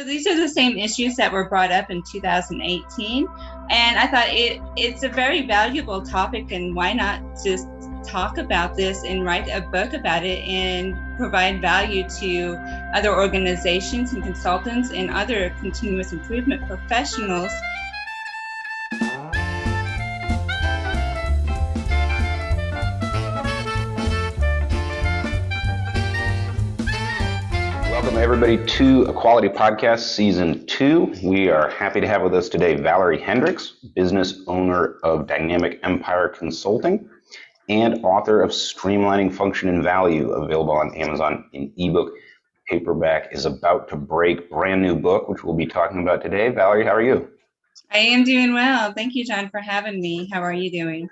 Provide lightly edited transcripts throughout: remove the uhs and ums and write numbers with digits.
So these are the same issues that were brought up in 2018. And I thought it's a very valuable topic, and why not just talk about this and write a book about it and provide value to other organizations and consultants and other continuous improvement professionals. Welcome everybody to Equality Podcast Season 2. We are happy to have with us today Valorie Hendrix, business owner of Dynamic Empire Consulting and author of Streamlining Function and Value, available on Amazon in ebook. Paperback is about to break, brand new book, which we'll be talking about today. Valorie, how are you? I am doing well. Thank you, John, for having me. How are you doing?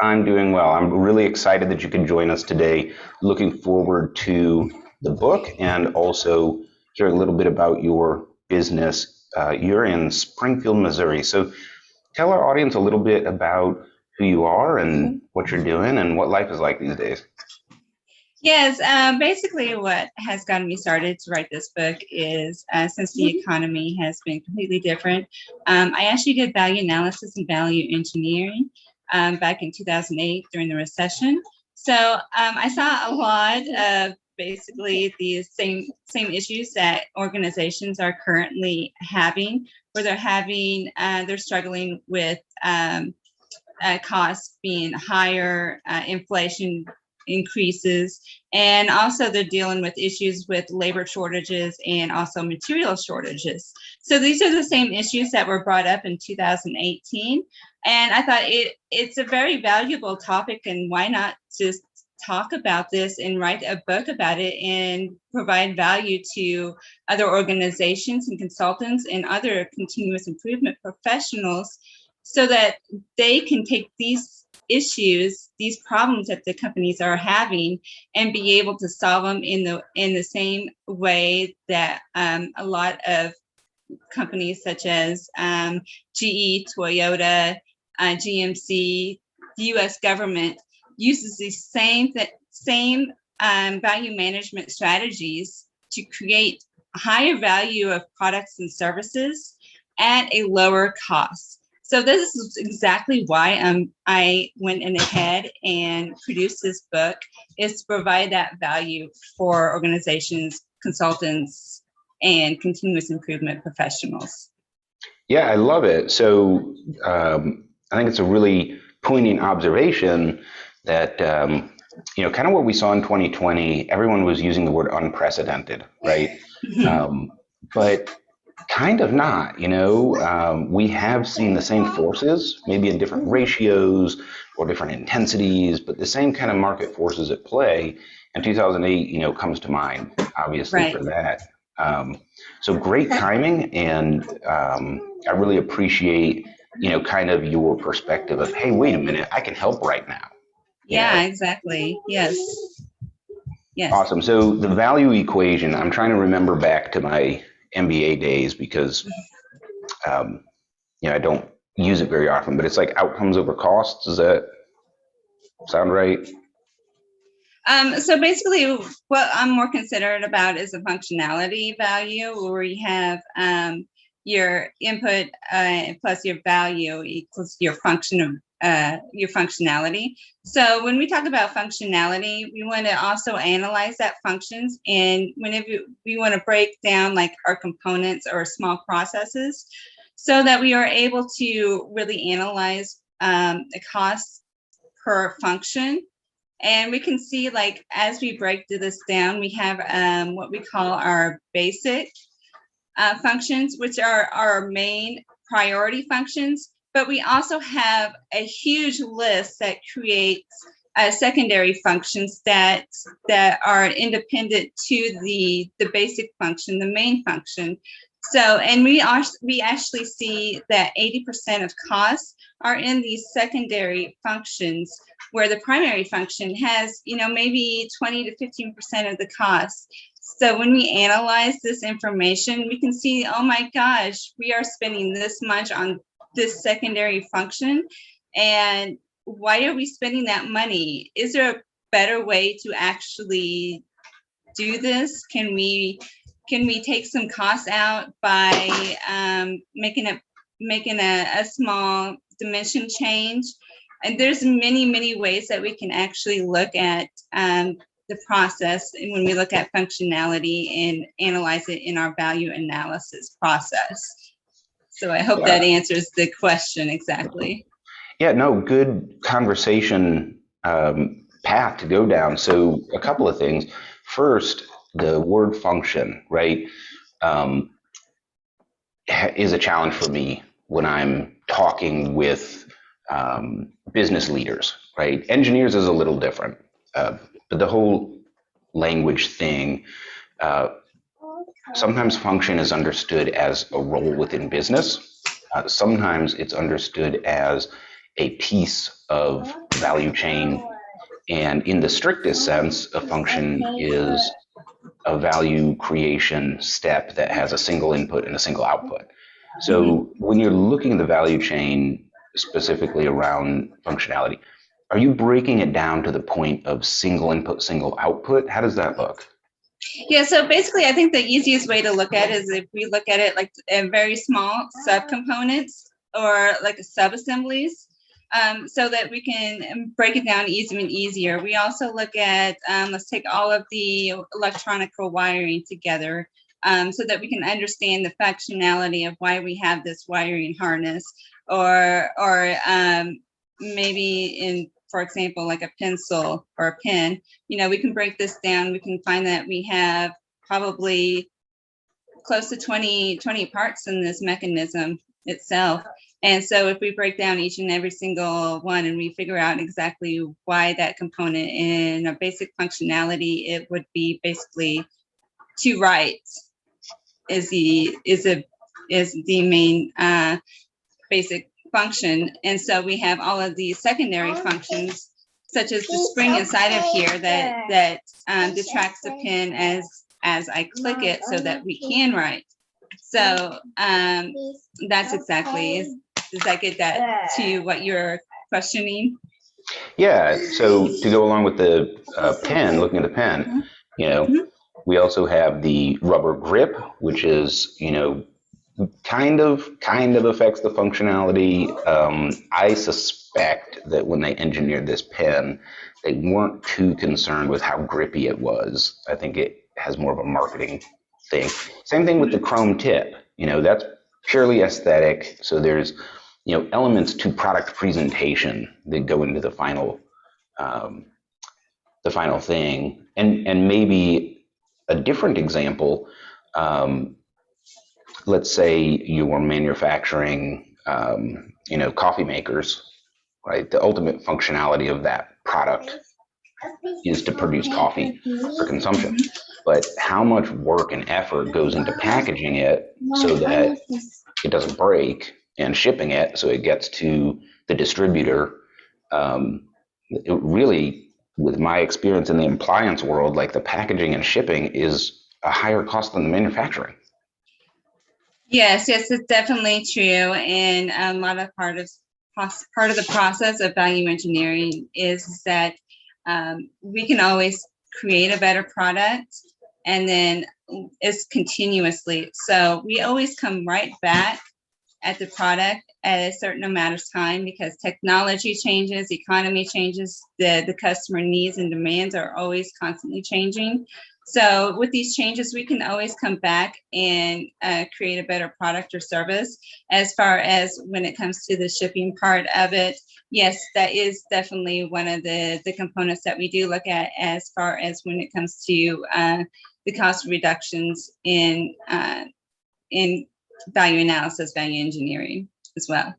I'm doing well. I'm really excited that you can join us today. Looking forward to the book and also hear a little bit about your business. You're in Springfield, Missouri. So tell our audience a little bit about who you are and what you're doing and what life is like these days. Yes, basically what has gotten me started to write this book is since the economy has been completely different. I actually did value analysis and value engineering back in 2008 during the recession. So I saw a lot of basically the same issues that organizations are currently having, where they're struggling with costs being higher, inflation increases, and also they're dealing with issues with labor shortages and also material shortages. So these are the same issues that were brought up in 2018. And I thought it's a very valuable topic, and why not just talk about this and write a book about it and provide value to other organizations and consultants and other continuous improvement professionals so that they can take these issues, these problems that the companies are having, and be able to solve them in the same way that a lot of companies such as GE, Toyota, GMC, the U.S. government uses these same value management strategies to create higher value of products and services at a lower cost. So this is exactly why I went in ahead and produced this book, is to provide that value for organizations, consultants, and continuous improvement professionals. Yeah, I love it. So I think it's a really poignant observation that, kind of what we saw in 2020, everyone was using the word unprecedented, right? But kind of not, we have seen the same forces, maybe in different ratios or different intensities, but the same kind of market forces at play. And 2008, comes to mind, obviously, right, for that. So great timing. And I really appreciate, kind of your perspective of, hey, wait a minute, I can help right now. Yeah, exactly. Yes. Awesome. So the value equation, I'm trying to remember back to my MBA days because, I don't use it very often, but it's like outcomes over costs. Does that sound right? So basically what I'm more concerned about is the functionality value, where we have your input plus your value equals your functionality. So when we talk about functionality, we want to also analyze that functions. And whenever we want to break down like our components or small processes, so that we are able to really analyze the cost per function. And we can see, like, as we break this down, we have what we call our basic functions, which are our main priority functions. But we also have a huge list that creates secondary functions that are independent to the basic function, the main function. So, and we actually see that 80% of costs are in these secondary functions, where the primary function has, maybe 20 to 15% of the costs. So when we analyze this information, we can see, oh my gosh, we are spending this much on this secondary function. And why are we spending that money? Is there a better way to actually do this? Can we can we take some costs out by making a small dimension change? And there's many ways that we can actually look at the process and when we look at functionality and analyze it in our value analysis process. So I hope that answers the question exactly. Yeah, no, good conversation path to go down. So a couple of things. First, the word function, right, is a challenge for me when I'm talking with business leaders, right? Engineers is a little different, but the whole language thing, sometimes function is understood as a role within business. Sometimes it's understood as a piece of value chain. And in the strictest sense, a function is a value creation step that has a single input and a single output. So when you're looking at the value chain specifically around functionality, are you breaking it down to the point of single input, single output? How does that look? Yeah, so basically, I think the easiest way to look at it is if we look at it like very small subcomponents or like subassemblies, so that we can break it down easier. We also look at, let's take all of the electronic wiring together, so that we can understand the functionality of why we have this wiring harness, or maybe in, for example, like a pencil or a pen, we can break this down. We can find that we have probably close to 20 parts in this mechanism itself. And so if we break down each and every single one and we figure out exactly why that component in a basic functionality, it would be basically to write is the main basic function. And so we have all of these secondary functions, such as the spring inside of here that detracts the pen as I click it so that we can write. So that's exactly, does that get that to what you're questioning? Yeah, so to go along with the pen, looking at the pen, we also have the rubber grip, which is, kind of affects the functionality. I suspect that when they engineered this pen, they weren't too concerned with how grippy it was. I think it has more of a marketing thing. Same thing with the chrome tip. That's purely aesthetic. So there's, elements to product presentation that go into the final thing. And maybe a different example. Let's say you were manufacturing, coffee makers, right? The ultimate functionality of that product is to produce coffee for consumption. But how much work and effort goes into packaging it so that it doesn't break and shipping it so it gets to the distributor? It really, with my experience in the appliance world, like the packaging and shipping is a higher cost than the manufacturing. Yes, it's definitely true. And a lot of part of the process of value engineering is that we can always create a better product, and then it's continuously. So we always come right back at the product at a certain amount of time because technology changes, economy changes, the customer needs and demands are always constantly changing. So with these changes, we can always come back and create a better product or service. As far as when it comes to the shipping part of it, yes, that is definitely one of the components that we do look at as far as when it comes to the cost reductions in value analysis, value engineering as well.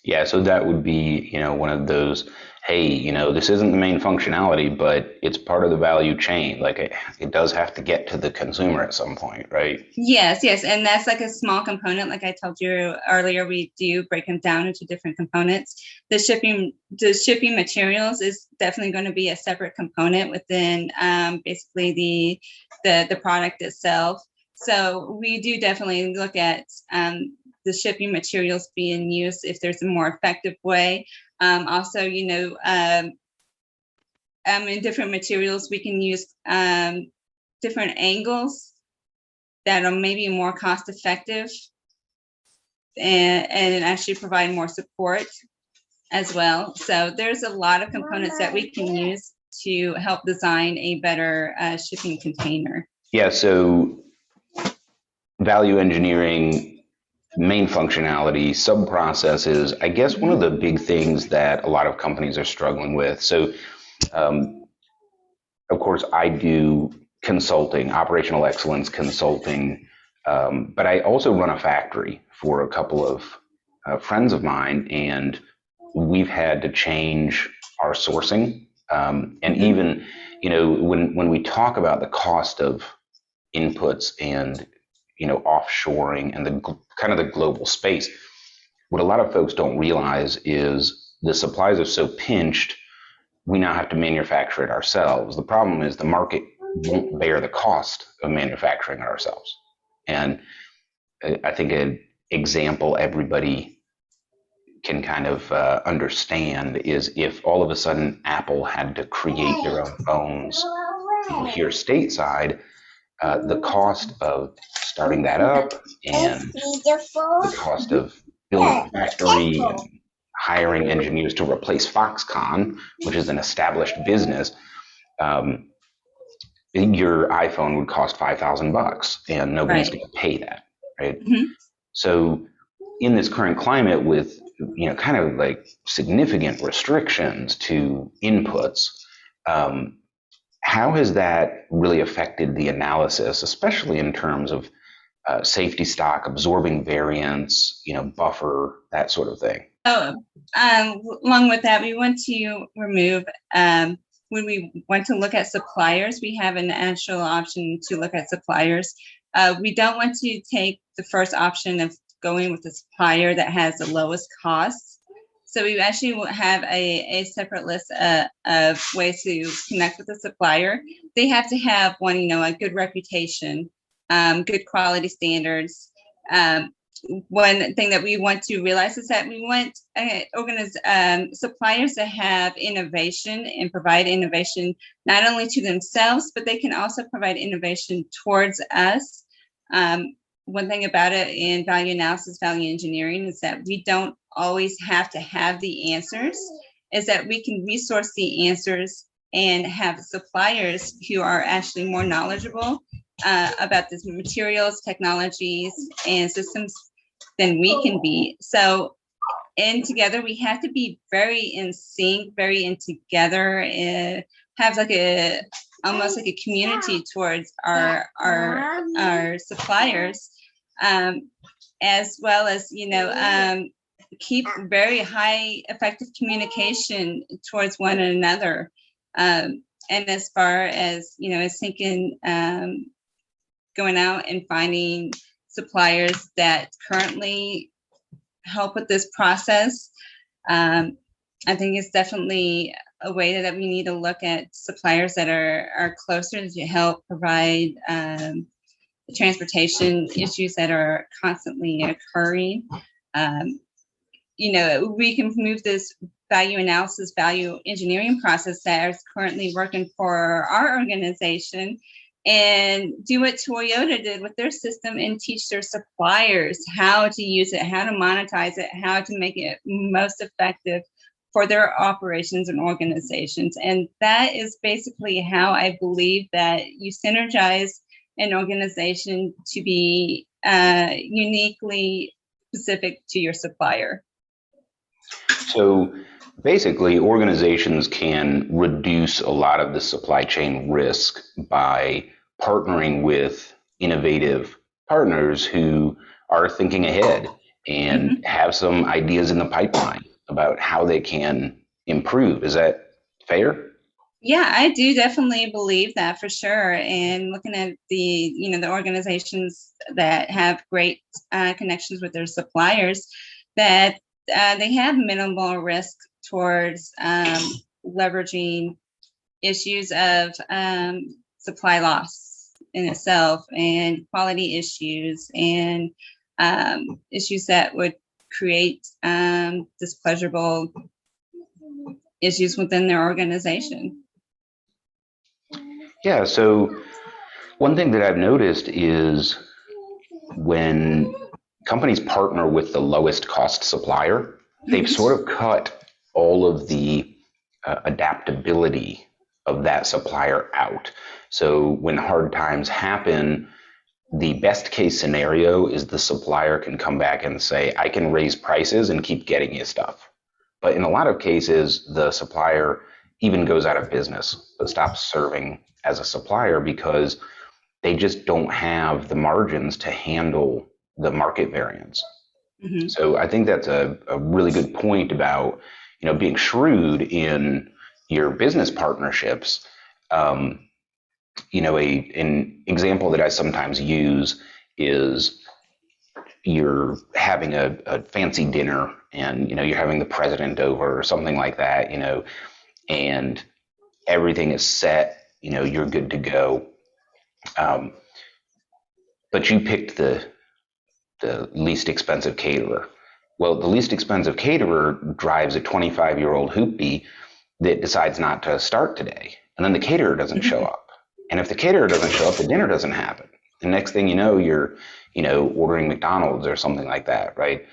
Yeah, so that would be, one of those, hey, this isn't the main functionality, but it's part of the value chain. Like it does have to get to the consumer at some point, right? Yes. And that's like a small component. Like I told you earlier, we do break them down into different components. The shipping materials is definitely going to be a separate component within basically the product itself. So we do definitely look at the shipping materials being used if there's a more effective way. Also, in different materials, we can use different angles that are maybe more cost effective and actually provide more support as well. So there's a lot of components that we can use to help design a better shipping container. Yeah, so value engineering, main functionality, sub-processes, I guess one of the big things that a lot of companies are struggling with. So, of course, I do consulting, operational excellence consulting, but I also run a factory for a couple of friends of mine, and we've had to change our sourcing. And even, when we talk about the cost of inputs and, offshoring and the kind of the global space, what a lot of folks don't realize is the supplies are so pinched, we now have to manufacture it ourselves. The problem is the market won't bear the cost of manufacturing it ourselves. And I think an example everybody can kind of understand is if all of a sudden Apple had to create their own phones here stateside, the cost of starting that up and the cost of building a factory and hiring engineers to replace Foxconn, which is an established business, your iPhone would cost $5,000 and nobody's going to pay that, right? So in this current climate with, kind of like significant restrictions to inputs, how has that really affected the analysis, especially in terms of safety stock, absorbing variance, buffer, that sort of thing? Along with that, we want to remove, when we want to look at suppliers, we have an actual option to look at suppliers. We don't want to take the first option of going with the supplier that has the lowest cost. So we actually will have a separate list of ways to connect with the supplier. They have to have one, a good reputation, good quality standards. One thing that we want to realize is that we want suppliers to have innovation and provide innovation not only to themselves, but they can also provide innovation towards us. One thing about it in value analysis, value engineering is that we don't always have to have the answers, is that we can resource the answers and have suppliers who are actually more knowledgeable about these materials, technologies, and systems than we can be. So, and together we have to be very in sync, very in together, and have like almost like a community towards our suppliers, as well as keep very high effective communication towards one another. And as far as as thinking, going out and finding suppliers that currently help with this process, I think it's definitely a way that we need to look at suppliers that are closer to help provide the transportation issues that are constantly occurring. We can move this value analysis, value engineering process that is currently working for our organization and do what Toyota did with their system and teach their suppliers how to use it, how to monetize it, how to make it most effective for their operations and organizations. And that is basically how I believe that you synergize an organization to be uniquely specific to your supplier. So basically, organizations can reduce a lot of the supply chain risk by partnering with innovative partners who are thinking ahead and have some ideas in the pipeline about how they can improve. Is that fair? Yeah, I do definitely believe that for sure. And looking at the organizations that have great connections with their suppliers, that they have minimal risk towards leveraging issues of supply loss in itself and quality issues and issues that would create displeasurable issues within their organization. Yeah, so one thing that I've noticed is when companies partner with the lowest cost supplier, they've sort of cut all of the adaptability of that supplier out. So when hard times happen, the best case scenario is the supplier can come back and say, I can raise prices and keep getting you stuff. But in a lot of cases, the supplier even goes out of business, but stops serving as a supplier because they just don't have the margins to handle the market variance. Mm-hmm. So I think that's a really good point about, being shrewd in your business partnerships. An example that I sometimes use is you're having a fancy dinner and, you're having the president over or something like that, and everything is set, you're good to go. But you picked the least expensive caterer. Well, the least expensive caterer drives a 25-year-old hoopty that decides not to start today. And then the caterer doesn't show up. And if the caterer doesn't show up, the dinner doesn't happen. And next thing you know, you're, ordering McDonald's or something like that, right?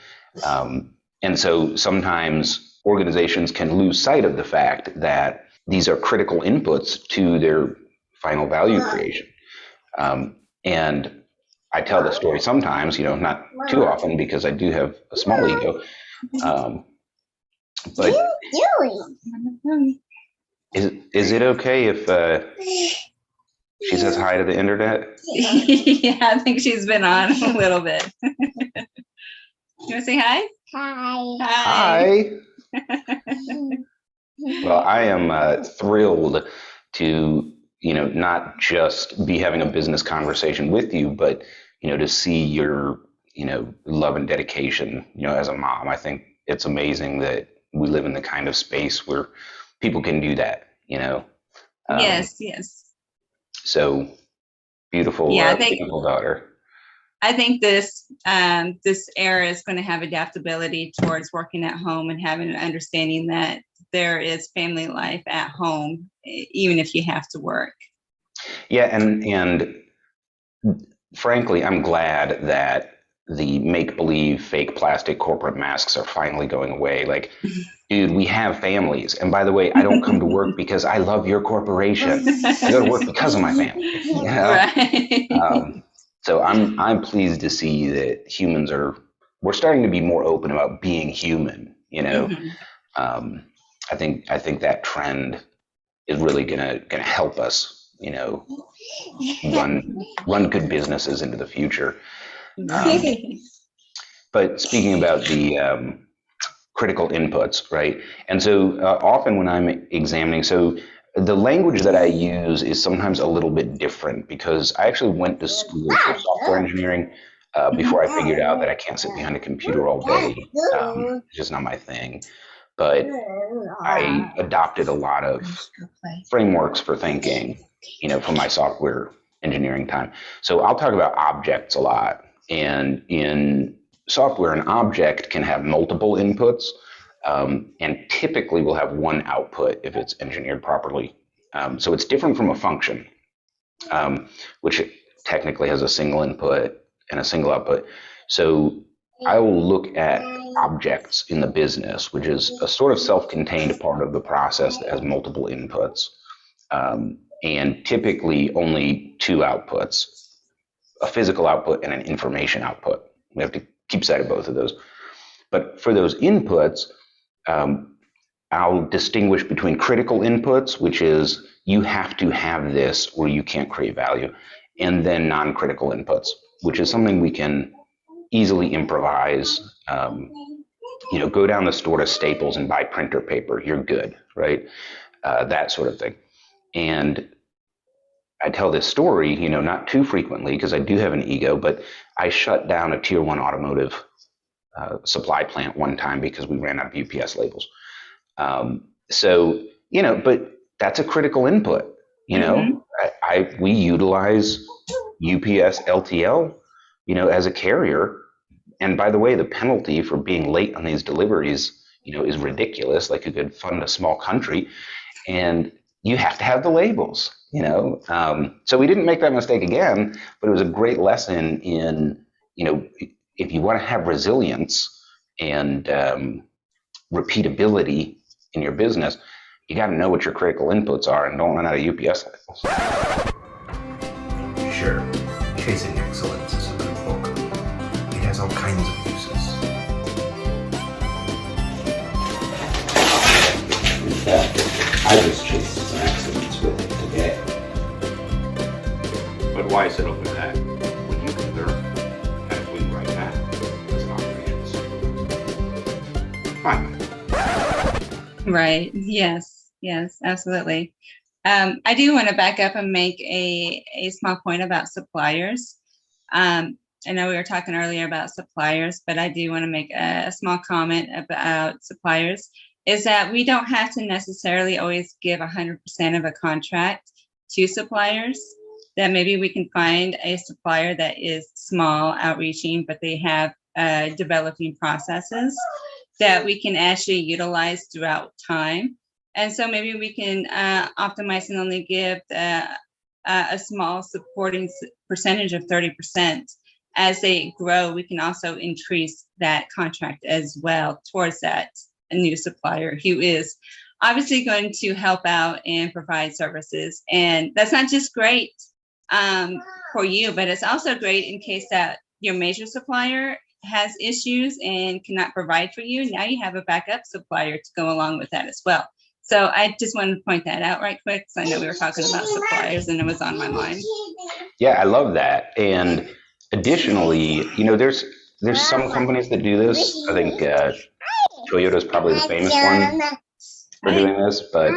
And so sometimes organizations can lose sight of the fact that these are critical inputs to their final value creation. And I tell the story sometimes, not too often because I do have a small ego. But is it okay if she says hi to the internet? Yeah, I think she's been on a little bit. You want to say hi? Hi. Well, I am thrilled to, not just be having a business conversation with you, but, to see your, love and dedication, as a mom. I think it's amazing that we live in the kind of space where people can do that, Yes. So beautiful, beautiful daughter. I think this era is going to have adaptability towards working at home and having an understanding that there is family life at home, even if you have to work. Yeah, and frankly, I'm glad that the make-believe fake plastic corporate masks are finally going away. Like, dude, we have families. And by the way, I don't come to work because I love your corporation. I go to work because of my family. Right. So I'm pleased to see that we're starting to be more open about being human, I think that trend is really gonna help us, run good businesses into the future. But speaking about the critical inputs, right? And so often when I'm examining, so the language that I use is sometimes a little bit different because I actually went to school for software engineering before I figured out that I can't sit behind a computer all day. It's just not my thing. But I adopted a lot of frameworks for thinking, from my software engineering time. So I'll talk about objects a lot. And in software, an object can have multiple inputs. And typically will have one output if it's engineered properly. So it's different from a function, which technically has a single input and a single output. So I will look at objects in the business, which is a sort of self-contained part of the process that has multiple inputs, and typically only two outputs, a physical output and an information output. We have to keep sight of both of those. But for those inputs, I'll distinguish between critical inputs, which is you have to have this or you can't create value, and then non-critical inputs, which is something we can easily improvise. Go down the store to Staples and buy printer paper. You're good, right? That sort of thing. And I tell this story, not too frequently because I do have an ego, but I shut down a tier 1 automotive supply plant one time because we ran out of UPS labels. But that's a critical input. We utilize UPS LTL, as a carrier. And by the way, the penalty for being late on these deliveries, is ridiculous, like you could fund a small country. And you have to have the labels, So we didn't make that mistake again, but it was a great lesson in, if you want to have resilience and repeatability in your business, you got to know what your critical inputs are and don't run out of UPS cycles. Sure, Chasing Excellence is a good book. It has all kinds of uses. In fact, I just chased some excellence with it today. But why settle for that when you can learn how to win right now as an operations? Fine. Right. Yes. Yes, absolutely. I do want to back up and make a small point about suppliers. I know we were talking earlier about suppliers, but I do want to make a small comment about suppliers, is that we don't have to necessarily always give 100% of a contract to suppliers. That maybe we can find a supplier that is small, outreaching, but they have developing processes that we can actually utilize throughout time. And so maybe we can optimize and only give a small supporting percentage of 30%. As they grow, we can also increase that contract as well towards that new supplier who is obviously going to help out and provide services. And that's not just great for you, but it's also great in case that your major supplier has issues and cannot provide for you. Now you have a backup supplier to go along with that as well. So I just wanted to point that out right quick, because I know we were talking about suppliers and it was on my mind. Yeah, I love that. And additionally, there's some companies that do this. I think Toyota is probably the famous one for doing this. But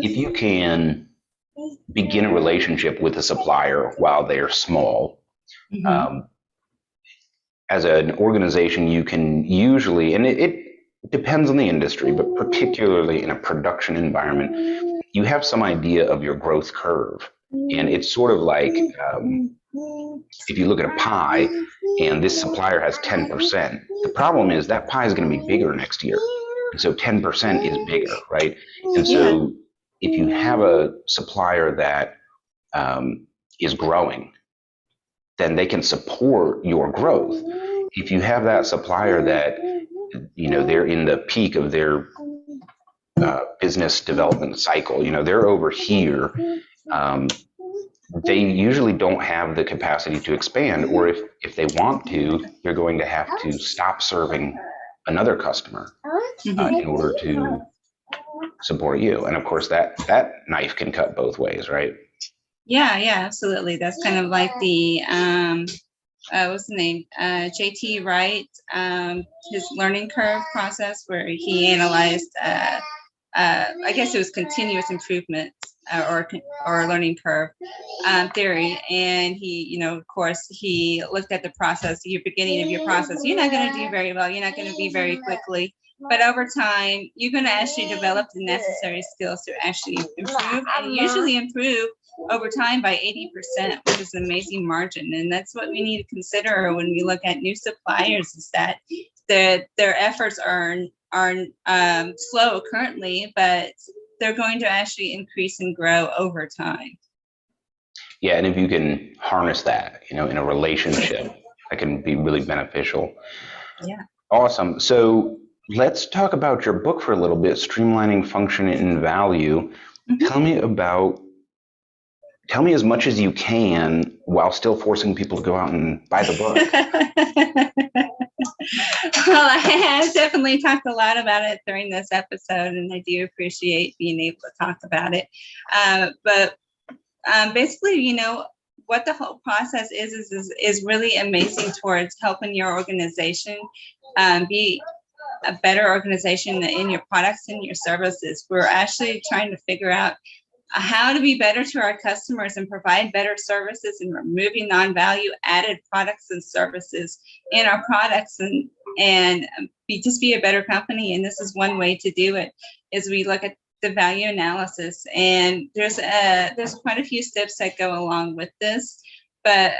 if you can begin a relationship with a supplier while they're small, as an organization, you can usually, and it depends on the industry, but particularly in a production environment, you have some idea of your growth curve. And it's sort of like if you look at a pie and this supplier has 10%, the problem is that pie is going to be bigger next year. And so 10% is bigger, right? And so if you have a supplier that is growing, then they can support your growth. If you have that supplier that, they're in the peak of their business development cycle, they're over here, they usually don't have the capacity to expand, or if they want to, they're going to have to stop serving another customer in order to support you. And of course, that knife can cut both ways, right? Yeah, absolutely. That's kind of like the what's the name? JT Wright, his learning curve process, where he analyzed I guess it was continuous improvement or learning curve theory. And he, of course, he looked at the process, your beginning of your process. You're not going to do very well. You're not going to be very quickly. But over time, you're going to actually develop the necessary skills to actually improve, and usually improve over time by 80%, which is an amazing margin. And that's what we need to consider when we look at new suppliers, is that their efforts are slow currently, but they're going to actually increase and grow over time. Yeah, and if you can harness that, in a relationship, that can be really beneficial. Yeah. Awesome. So let's talk about your book for a little bit, Streamlining Function and Value. Tell me as much as you can while still forcing people to go out and buy the book. Well, I have definitely talked a lot about it during this episode, and I do appreciate being able to talk about it. But basically, what the whole process is really amazing towards helping your organization be a better organization in your products and your services. We're actually trying to figure out how to be better to our customers and provide better services, and removing non-value added products and services in our products, and be a better company. And this is one way to do it, is we look at the value analysis, and there's quite a few steps that go along with this. But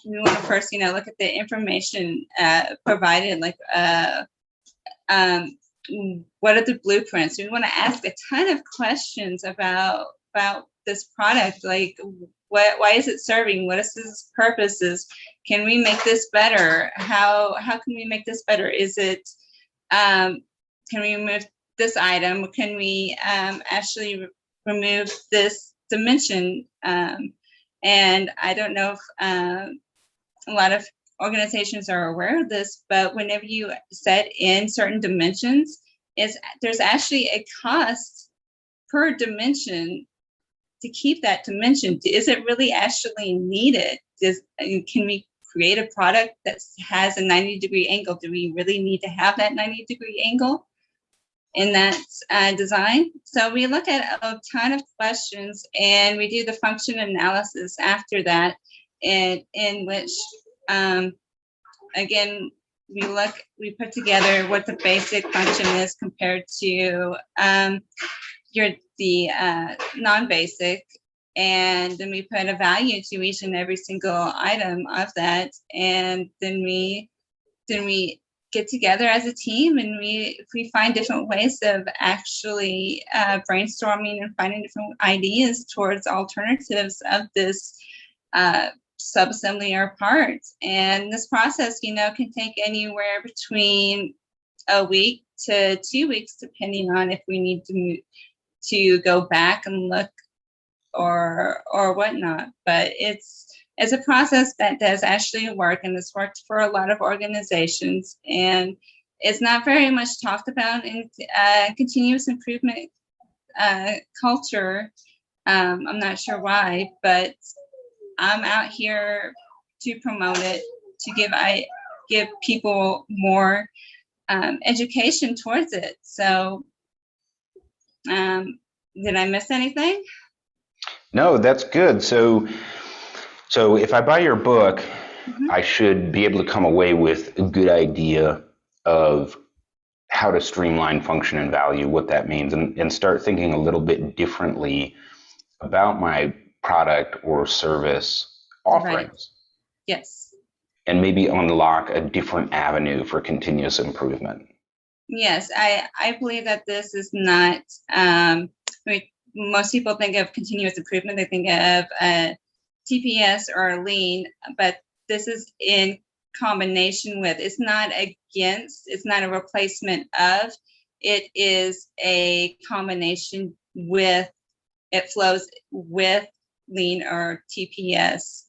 we want to first, look at the information provided, like what are the blueprints? We want to ask a ton of questions about this product, like why is it serving? What is its purposes? Can we make this better? How can we make this better? Is it, can we remove this item? Can we actually remove this dimension? And I don't know if a lot of organizations are aware of this, but whenever you set in certain dimensions, there's actually a cost per dimension to keep that dimension. Is it really actually needed? Can we create a product that has a 90-degree angle? Do we really need to have that 90-degree angle in that design? So we look at a ton of questions, and we do the function analysis after that, in which, again, we put together what the basic function is compared to the non-basic, and then we put a value to each and every single item of that, and then we get together as a team, and we find different ways of actually brainstorming and finding different ideas towards alternatives of this subassembly or parts. And this process, can take anywhere between a week to 2 weeks, depending on if we need to go back and look or whatnot. But it's a process that does actually work, and it's worked for a lot of organizations, and it's not very much talked about in continuous improvement culture. I'm not sure why, but I'm out here to promote it, to give people more education towards it. So did I miss anything? No, that's good. So if I buy your book, I should be able to come away with a good idea of how to streamline function and value, what that means, and start thinking a little bit differently about my product or service offerings. Right. Yes. And maybe unlock a different avenue for continuous improvement. Yes, I believe that this is not, most people think of continuous improvement, they think of TPS or lean, but this is in combination with, it's not against, it's not a replacement of, it is a combination with, it flows with lean or TPS.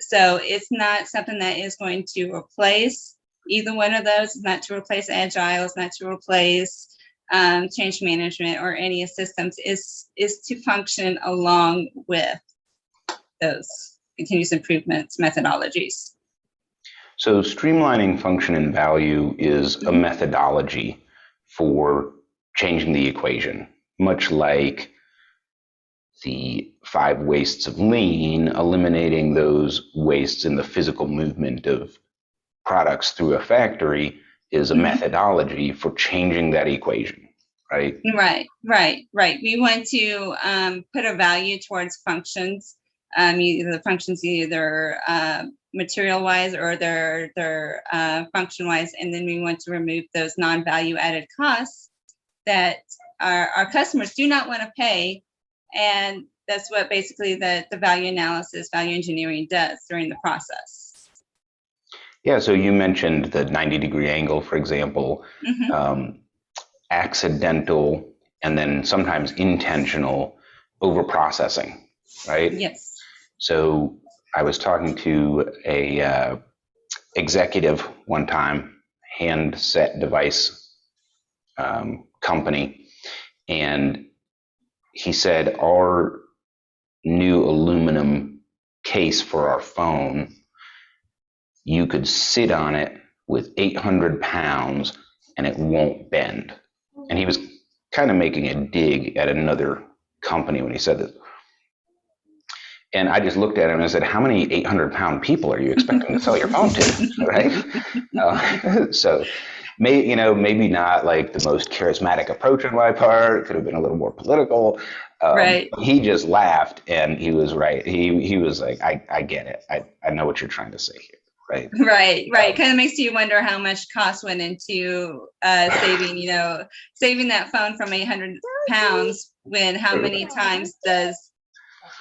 So it's not something that is going to replace either one of those. It's not to replace Agile, it's not to replace change management or any systems. Is to function along with those continuous improvements methodologies. So streamlining function and value is a methodology for changing the equation, much like the 5 wastes of lean, eliminating those wastes in the physical movement of products through a factory is a methodology for changing that equation, right? Right. We want to put a value towards functions. The functions either material-wise or they're function-wise, and then we want to remove those non-value added costs that our customers do not want to pay. And that's what basically the value analysis, value engineering does during the process. Yeah, so you mentioned the 90-degree angle, for example, accidental and then sometimes intentional overprocessing, right? Yes. So I was talking to a executive one time, handset device company, and he said our new aluminum case for our phone, you could sit on it with 800 pounds and it won't bend. And he was kind of making a dig at another company when he said this. And I just looked at him and I said, how many 800-pound people are you expecting to sell your phone to, right? So maybe not like the most charismatic approach on my part. It could have been a little more political. Right. He just laughed, and he was right. He was like, I get it. I know what you're trying to say here, right? Right. Kind of makes you wonder how much cost went into saving that phone from 800 pounds when how many times does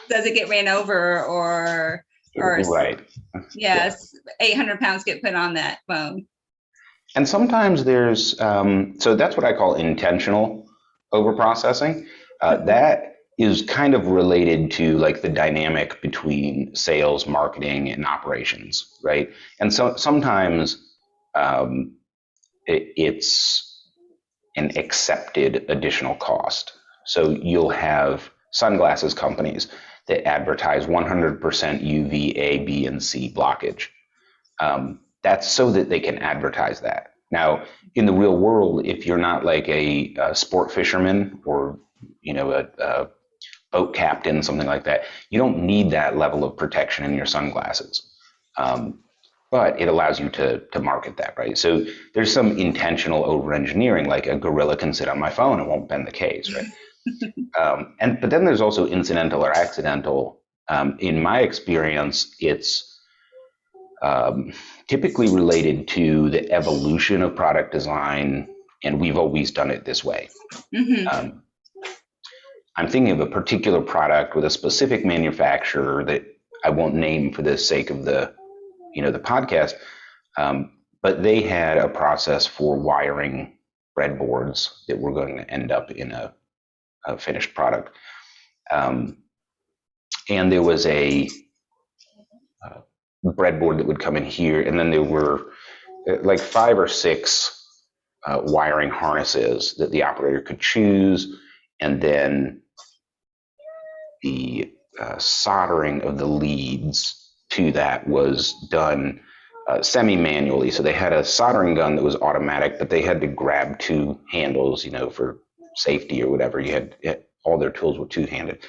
does it get ran over or right. yes, 800 pounds get put on that phone. And sometimes there's, so that's what I call intentional overprocessing. That is kind of related to like the dynamic between sales, marketing, and operations, right? And so sometimes it's an accepted additional cost. So you'll have sunglasses companies that advertise 100% UV A, B, and C blockage. That's so that they can advertise that. Now, in the real world, if you're not like a sport fisherman or a boat captain, something like that, you don't need that level of protection in your sunglasses. But it allows you to market that, right? So there's some intentional over-engineering, like a gorilla can sit on my phone and won't bend the case, right? But then there's also incidental or accidental. In my experience, it's typically related to the evolution of product design, and we've always done it this way. Mm-hmm. I'm thinking of a particular product with a specific manufacturer that I won't name for the sake of the podcast, but they had a process for wiring breadboards that were going to end up in a finished product. And there was a breadboard that would come in here, and then there were like 5 or 6 wiring harnesses that the operator could choose, and then the soldering of the leads to that was done semi-manually. So they had a soldering gun that was automatic, but they had to grab 2 handles, for safety or whatever. You had all their tools were 2-handed,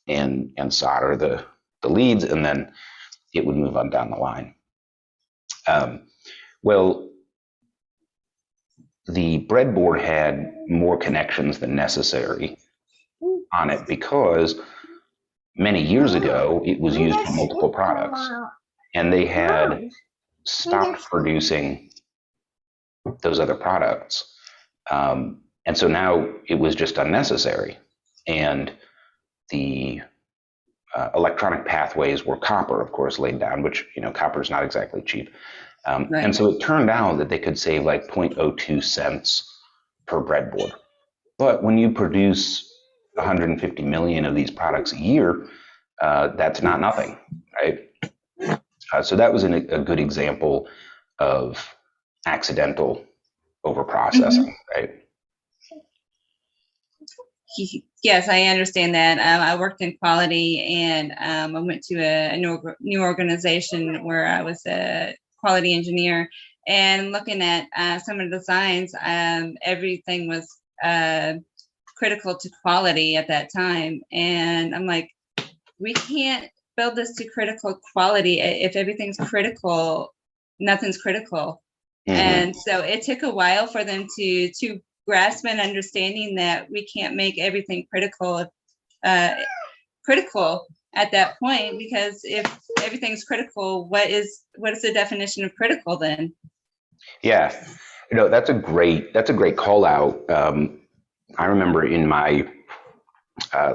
and solder the leads, and then it would move on down the line. Well, the breadboard had more connections than necessary on it because many years ago it was used for multiple products, and they had stopped producing those other products. And so now it was just unnecessary. And the electronic pathways were copper, of course, laid down, which, copper is not exactly cheap. Right. And so it turned out that they could save like 0.02 cents per breadboard. But when you produce 150 million of these products a year, that's not nothing, right? So that was a good example of accidental overprocessing, right? Yes, I understand that. I worked in quality, and I went to a new organization where I was a quality engineer, and looking at some of the designs, everything was critical to quality at that time. And I'm like, we can't build this to critical quality. If everything's critical, nothing's critical. Mm-hmm. And so it took a while for them to grasp an understanding that we can't make everything critical at that point, because if everything's critical, what is the definition of critical then? Yeah, that's a great call out. I remember in my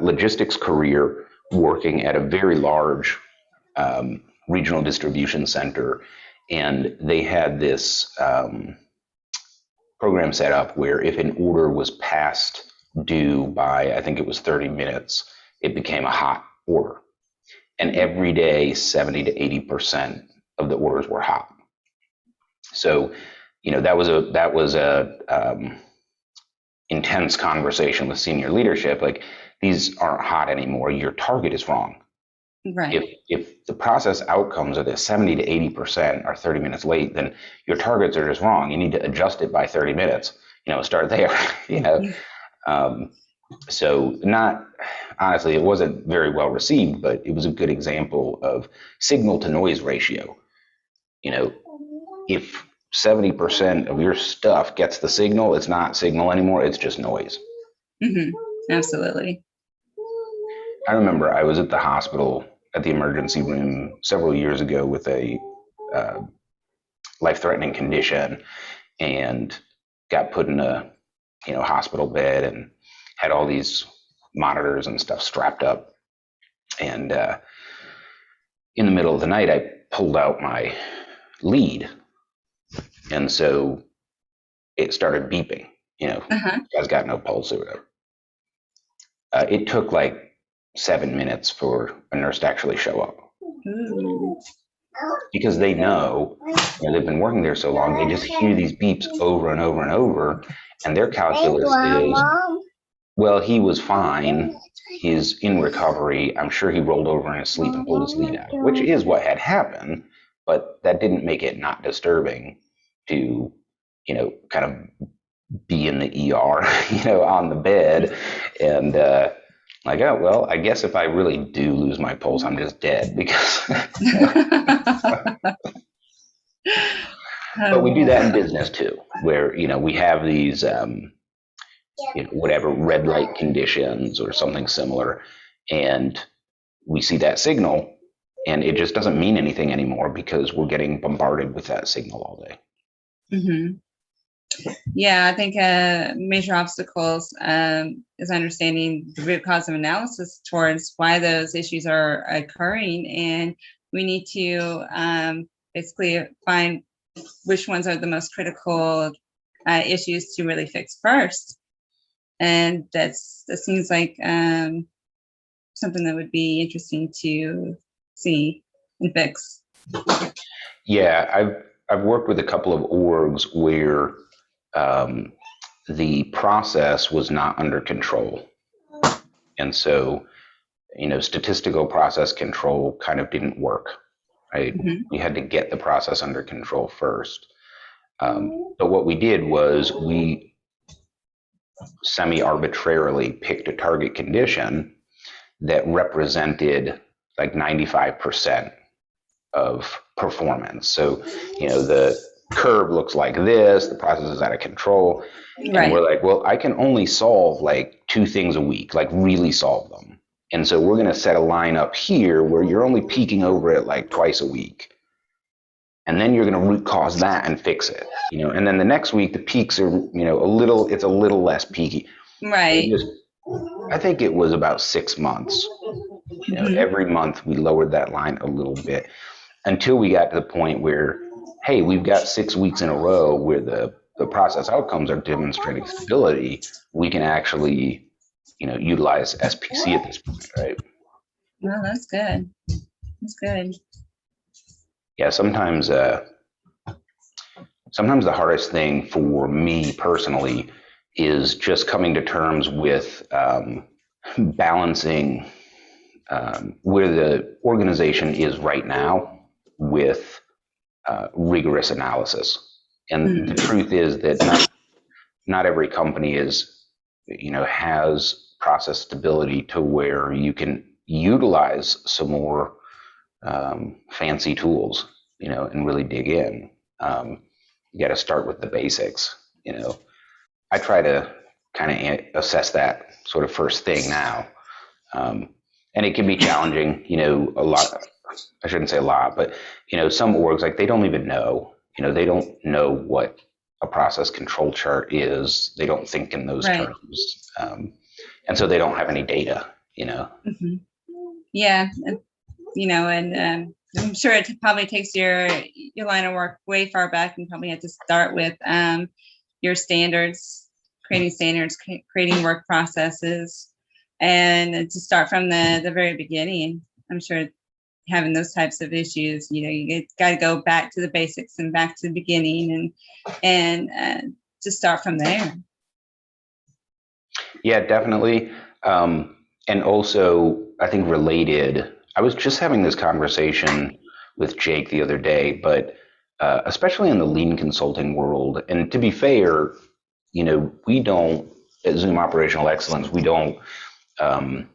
logistics career working at a very large regional distribution center, and they had this program set up where if an order was past due by, I think it was 30 minutes, it became a hot order. And every day, 70 to 80% of the orders were hot. So, that was a intense conversation with senior leadership. Like, these aren't hot anymore. Your target is wrong. Right. If the process outcomes of the 70 to 80% are 30 minutes late, then your targets are just wrong. You need to adjust it by 30 minutes. Start there. So honestly, it wasn't very well received, but it was a good example of signal to noise ratio. If 70% of your stuff gets the signal, it's not signal anymore. It's just noise. Mm-hmm. Absolutely. I remember I was at the hospital at the emergency room several years ago with a life-threatening condition, and got put in a hospital bed and had all these monitors and stuff strapped up. And in the middle of the night, I pulled out my lead. And so it started beeping, guy's got no pulse or whatever. It took like 7 minutes for a nurse to actually show up. Ooh. Because they know, they've been working there so long, they just hear these beeps over and over and over. And their calculus is, well, he was fine. He's in recovery. I'm sure he rolled over in his sleep and pulled his lead out, which is what had happened. But that didn't make it not disturbing to, kind of be in the ER, on the bed. And like, oh, well, I guess if I really do lose my pulse, I'm just dead because. But we do that in business too, where, we have these, whatever red light conditions or something similar, and we see that signal and it just doesn't mean anything anymore because we're getting bombarded with that signal all day. Mm-hmm. Yeah, I think major obstacles is understanding the root cause of analysis towards why those issues are occurring. And we need to basically find which ones are the most critical issues to really fix first. And that seems like something that would be interesting to see and fix. Yeah, I've worked with a couple of orgs where the process was not under control. And so, statistical process control kind of didn't work, right? Mm-hmm. We had to get the process under control first. But what we did was we semi-arbitrarily picked a target condition that represented like 95% of performance. So, the curve looks like this, the process is out of control. Right. And we're like, well, I can only solve like 2 things a week, like really solve them. And so we're going to set a line up here where you're only peaking over it like twice a week. And then you're going to root cause that and fix it, and then the next week the peaks are, it's a little less peaky. Right. I think it was about 6 months. Mm-hmm. Every month we lowered that line a little bit until we got to the point where, hey, we've got 6 weeks in a row where the process outcomes are demonstrating stability. We can actually, utilize SPC at this point, right? Well, that's good. That's good. Yeah, sometimes the hardest thing for me personally is just coming to terms with balancing where the organization is right now with rigorous analysis. And the truth is that not every company is, has process stability to where you can utilize some more fancy tools, and really dig in. You got to start with the basics. I try to kind of assess that sort of first thing now. And it can be challenging, a lot. I shouldn't say a lot, but, some orgs, like they don't even know, they don't know what a process control chart is. They don't think in those Right. terms. And so they don't have any data, Mm-hmm. Yeah. And I'm sure it probably takes your line of work way far back. You probably have to start with your standards, creating work processes, and to start from the very beginning. I'm sure having those types of issues, you got to go back to the basics and back to the beginning and to start from there. Yeah, definitely. And also, I think related, I was just having this conversation with Jake the other day, but especially in the lean consulting world, and to be fair, we don't, at Zoom Operational Excellence, we don't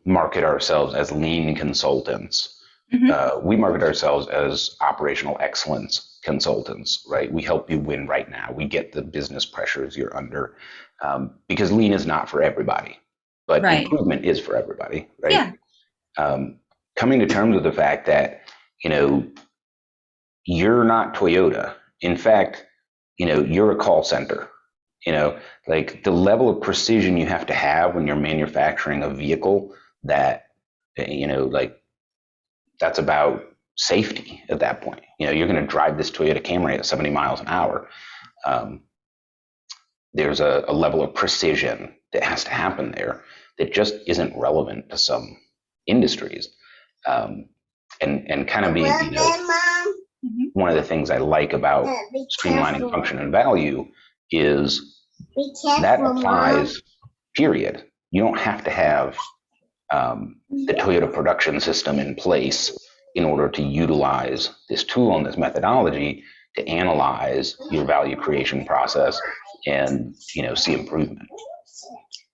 market ourselves as lean consultants. Mm-hmm. We market ourselves as operational excellence consultants, right? We help you win right now. We get the business pressures you're under, because lean is not for everybody, but Right. improvement is for everybody, right? Yeah. Coming to terms with the fact that, you're not Toyota. In fact, you're a call center. Like the level of precision you have to have when you're manufacturing a vehicle that, like that's about safety at that point. You're going to drive this Toyota Camry at 70 miles an hour. There's a level of precision that has to happen there that just isn't relevant to some industries. And kind of being, one of the things I like about streamlining function and value is that applies, period. You don't have to have the Toyota production system in place in order to utilize this tool and this methodology to analyze your value creation process and, see improvement.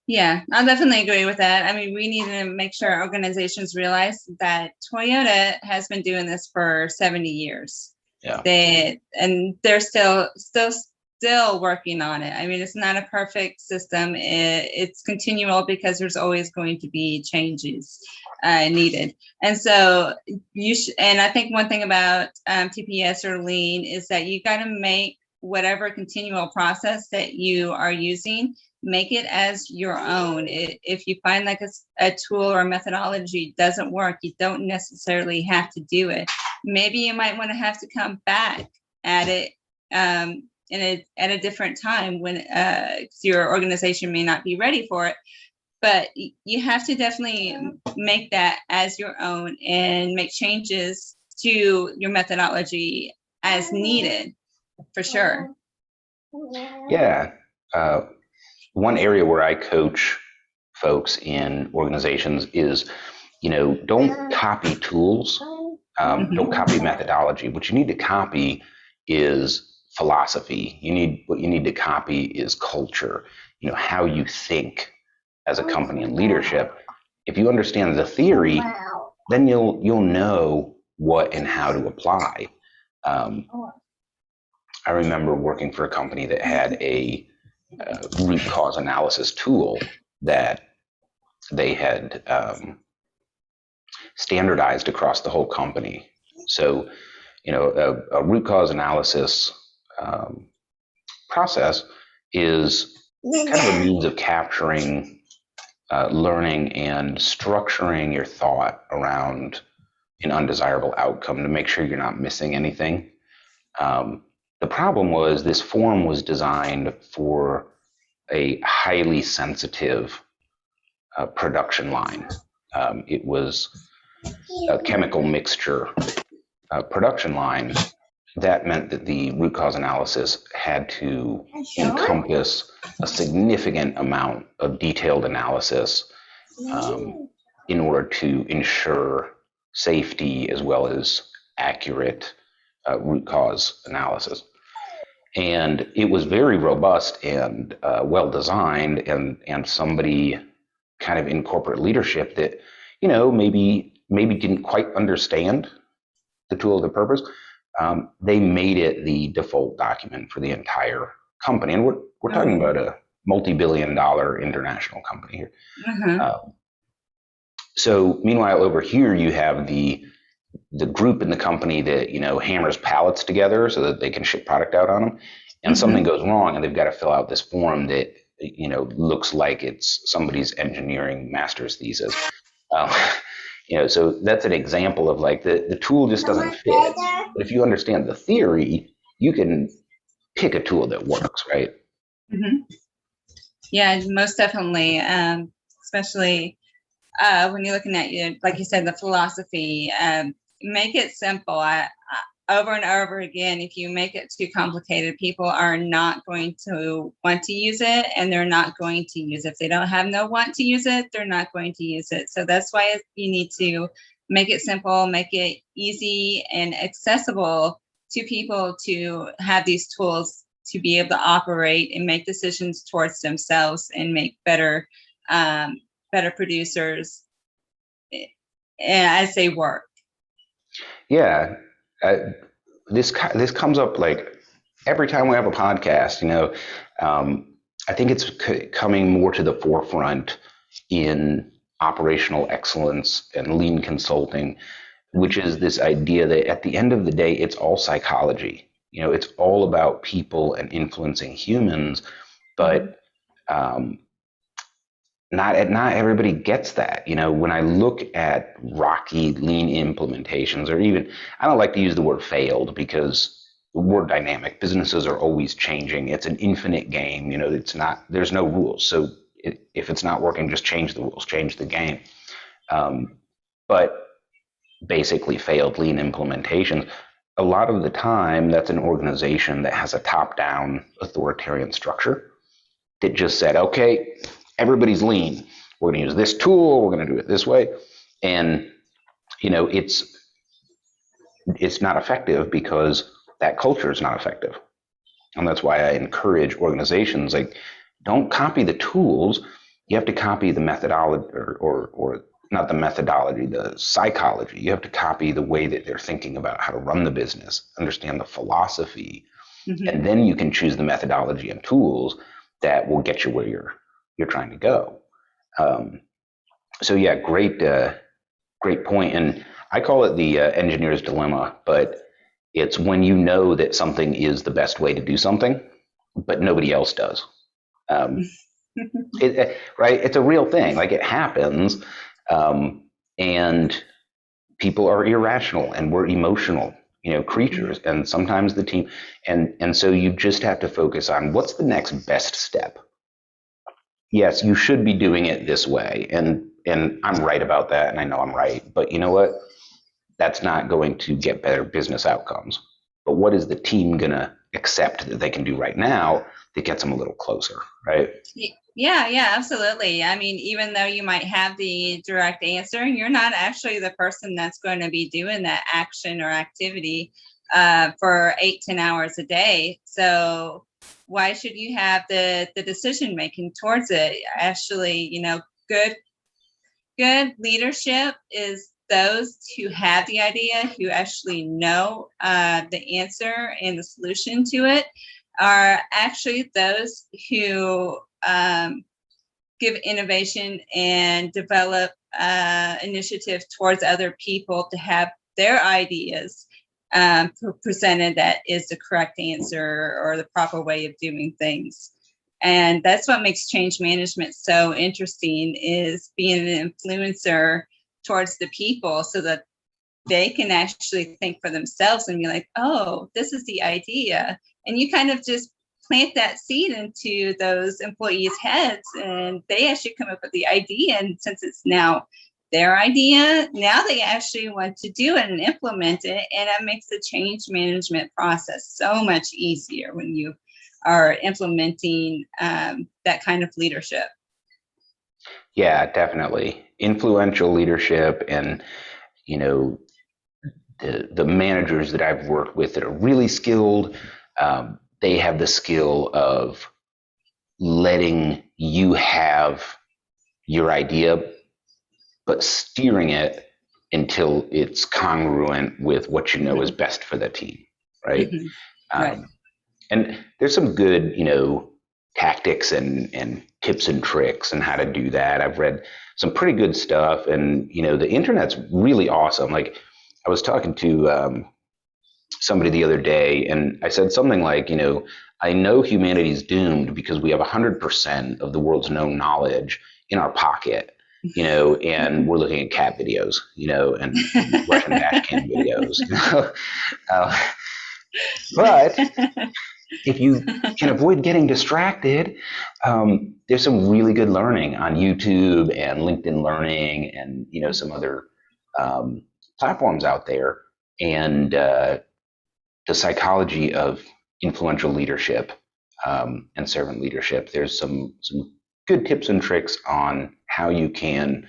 Yeah, I definitely agree with that. I mean, we need to make sure organizations realize that Toyota has been doing this for 70 years. Yeah. They're still working on it. I mean, it's not a perfect system. It's continual because there's always going to be changes needed. And so and I think one thing about TPS or lean is that you got to make whatever continual process that you are using, make it as your own. If you find like a tool or a methodology doesn't work, you don't necessarily have to do it. Maybe you might want to have to come back at it at a different time when your organization may not be ready for it. But you have to definitely make that as your own and make changes to your methodology as needed, for sure. Yeah. One area where I coach folks in organizations is, don't copy tools, don't copy methodology. What you need to copy is philosophy. What you need to copy is culture, how you think as a company and leadership. If you understand the theory, then you'll know what and how to apply. I remember working for a company that had a root cause analysis tool that they had standardized across the whole company. So, a root cause analysis process is kind of a means of capturing learning and structuring your thought around an undesirable outcome to make sure you're not missing anything. The problem was this form was designed for a highly sensitive production line. It was a chemical mixture production line. That meant that the root cause analysis had to encompass a significant amount of detailed analysis in order to ensure safety as well as accurate root cause analysis. And it was very robust and well designed, and somebody kind of in corporate leadership that, maybe didn't quite understand the tool or the purpose. They made it the default document for the entire company. And we're talking about a multi-billion-dollar international company here. So meanwhile, over here, you have the group in the company that, hammers pallets together so that they can ship product out on them. And something goes wrong and they've got to fill out this form that, looks like it's somebody's engineering master's thesis. So that's an example of like the tool just doesn't fit. But if you understand the theory, you can pick a tool that works, right? Yeah, most definitely. Especially when you're looking at, like you said, the philosophy, make it simple. Over and over again, if you make it too complicated, people are not going to want to use it, and they're not going to use it. If they don't have no want to use it, they're not going to use it. So that's why you need to make it simple, make it easy and accessible to people to have these tools to be able to operate and make decisions towards themselves and make better producers as they work. Yeah. This comes up like every time we have a podcast, I think it's coming more to the forefront in operational excellence and lean consulting, which is this idea that at the end of the day, it's all psychology. It's all about people and influencing humans, but not everybody gets that. When I look at rocky lean implementations, or even, I don't like to use the word failed because we're dynamic. Businesses are always changing. It's an infinite game. There's no rules. So if it's not working, just change the rules, change the game. But basically failed lean implementations, a lot of the time that's an organization that has a top-down authoritarian structure that just said, okay, everybody's lean. We're going to use this tool. We're going to do it this way. And, it's not effective because that culture is not effective. And that's why I encourage organizations, like, don't copy the tools. You have to copy the methodology, or not the methodology, the psychology. You have to copy the way that they're thinking about how to run the business, understand the philosophy, and then you can choose the methodology and tools that will get you where you're trying to go. So yeah, great point. And I call it the engineer's dilemma, but it's when you know that something is the best way to do something, but nobody else does. Right? It's a real thing. Like, it happens, and people are irrational, and we're emotional, creatures, and sometimes the team, and so you just have to focus on what's the next best step. Yes, you should be doing it this way, and I'm right about that, and I know I'm right, but you know what? That's not going to get better business outcomes. But what is the team going to accept that they can do right now that gets them a little closer, right? Yeah, absolutely. I mean, even though you might have the direct answer, you're not actually the person that's going to be doing that action or activity for 8-10 hours a day. So why should you have the decision making towards it? Actually, good leadership is those who have the idea, who actually know the answer and the solution to it, are actually those who give innovation and develop initiative towards other people to have their ideas presented that is the correct answer or the proper way of doing things. And that's what makes change management so interesting, is being an influencer towards the people so that they can actually think for themselves and be like, oh, this is the idea. And you kind of just plant that seed into those employees' heads, and they actually come up with the idea. And since it's now their idea, now they actually want to do it and implement it. And that makes the change management process so much easier when you are implementing that kind of leadership. Yeah, definitely. Influential leadership, and, the managers that I've worked with that are really skilled, they have the skill of letting you have your idea, but steering it until it's congruent with what you know is best for the team, right? Right. And there's some good, tactics and tips and tricks and how to do that. I've read some pretty good stuff, and the internet's really awesome. Like, I was talking to somebody the other day, and I said something like, I know humanity's doomed because we have 100% of the world's known knowledge in our pocket, and we're looking at cat videos, and Russian dash cam videos. But if you can avoid getting distracted, there's some really good learning on YouTube and LinkedIn Learning and some other platforms out there, and the psychology of influential leadership and servant leadership. There's some good tips and tricks on how you can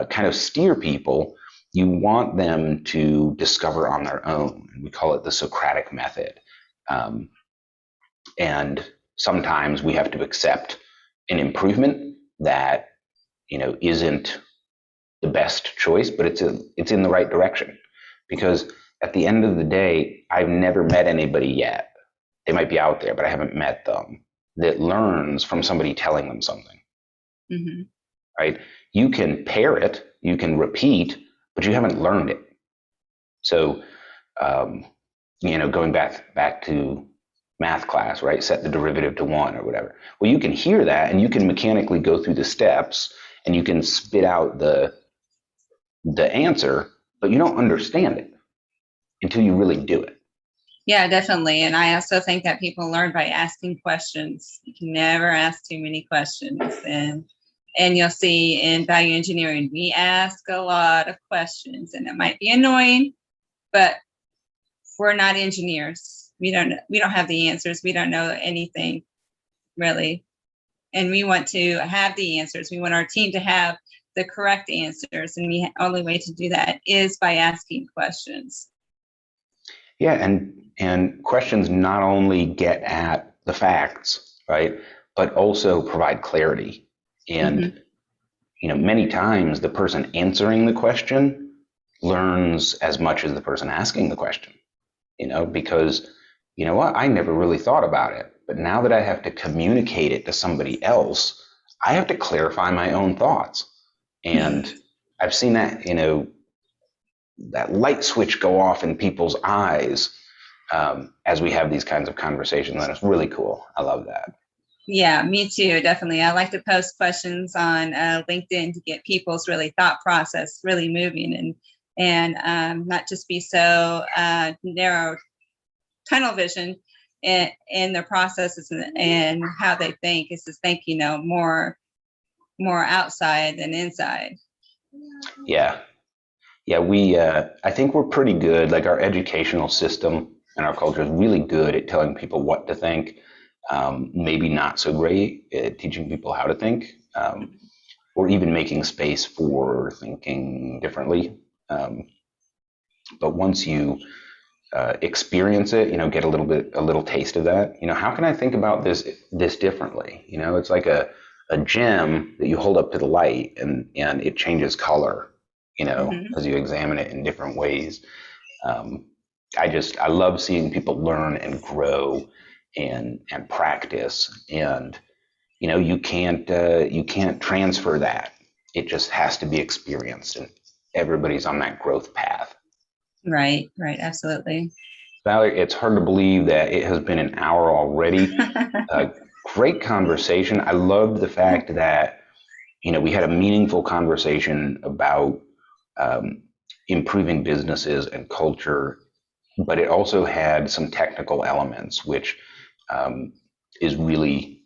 kind of steer people. You want them to discover on their own. We call it the Socratic method. And sometimes we have to accept an improvement that isn't the best choice, but it's in the right direction. Because at the end of the day, I've never met anybody yet. They might be out there, but I haven't met them that learns from somebody telling them something. Mm-hmm. Right? You can parrot, you can repeat, but you haven't learned it. So, going back to math class, right? Set the derivative to 1 or whatever. Well, you can hear that and you can mechanically go through the steps and you can spit out the answer, but you don't understand it until you really do it. Yeah, definitely. And I also think that people learn by asking questions. You can never ask too many questions. And you'll see in value engineering, we ask a lot of questions, and it might be annoying, but we're not engineers. We don't have the answers. We don't know anything really. And we want to have the answers. We want our team to have the correct answers. And the only way to do that is by asking questions. Yeah, and questions not only get at the facts, right, but also provide clarity. And many times the person answering the question learns as much as the person asking the question. Because you know what, I never really thought about it, but now that I have to communicate it to somebody else, I have to clarify my own thoughts. And I've seen that, that light switch go off in people's eyes as we have these kinds of conversations, and it's really cool. I love that. Yeah, me too, definitely. I like to post questions on LinkedIn to get people's really thought process really moving, and not just be so narrow tunnel vision in their processes and how they think. Is to think, more outside than inside. Yeah, we I think we're pretty good. Like, our educational system and our culture is really good at telling people what to think. Maybe not so great at teaching people how to think, or even making space for thinking differently. But once you experience it, get a little taste of that. How can I think about this differently? It's like a gem that you hold up to the light and it changes color, as you examine it in different ways. I love seeing people learn and grow and practice, and you can't transfer that. It just has to be experienced, and everybody's on that growth path. Right, absolutely. Valerie, it's hard to believe that it has been an hour already. Great conversation. I loved the fact that we had a meaningful conversation about improving businesses and culture, but it also had some technical elements, which is really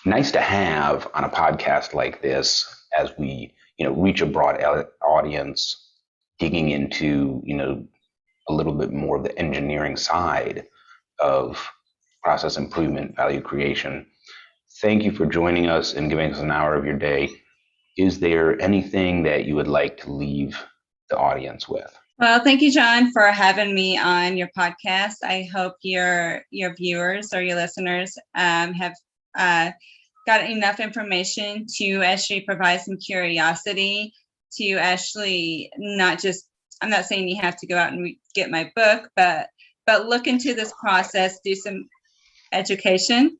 nice to have on a podcast like this as we reach a broad audience, digging into a little bit more of the engineering side of process improvement, value creation. Thank you for joining us and giving us an hour of your day. Is there anything that you would like to leave the audience with? Well, thank you, John, for having me on your podcast. I hope your viewers or your listeners have got enough information to actually provide some curiosity, to actually not just, I'm not saying you have to go out and get my book, but look into this process, do some education,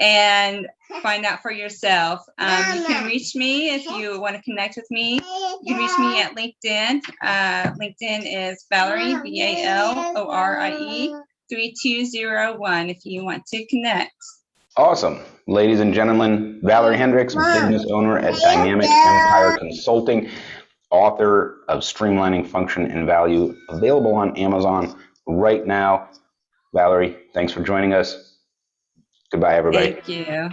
and find out for yourself. You can reach me if you want to connect with me. You can reach me at LinkedIn. LinkedIn is Valorie, Valorie 3201 if you want to connect. Awesome. Ladies and gentlemen, Valorie Hendrix, business owner at Dynamic Empire Consulting, author of Streamlining Function and Value, available on Amazon right now. Valorie, thanks for joining us. Goodbye, everybody. Thank you.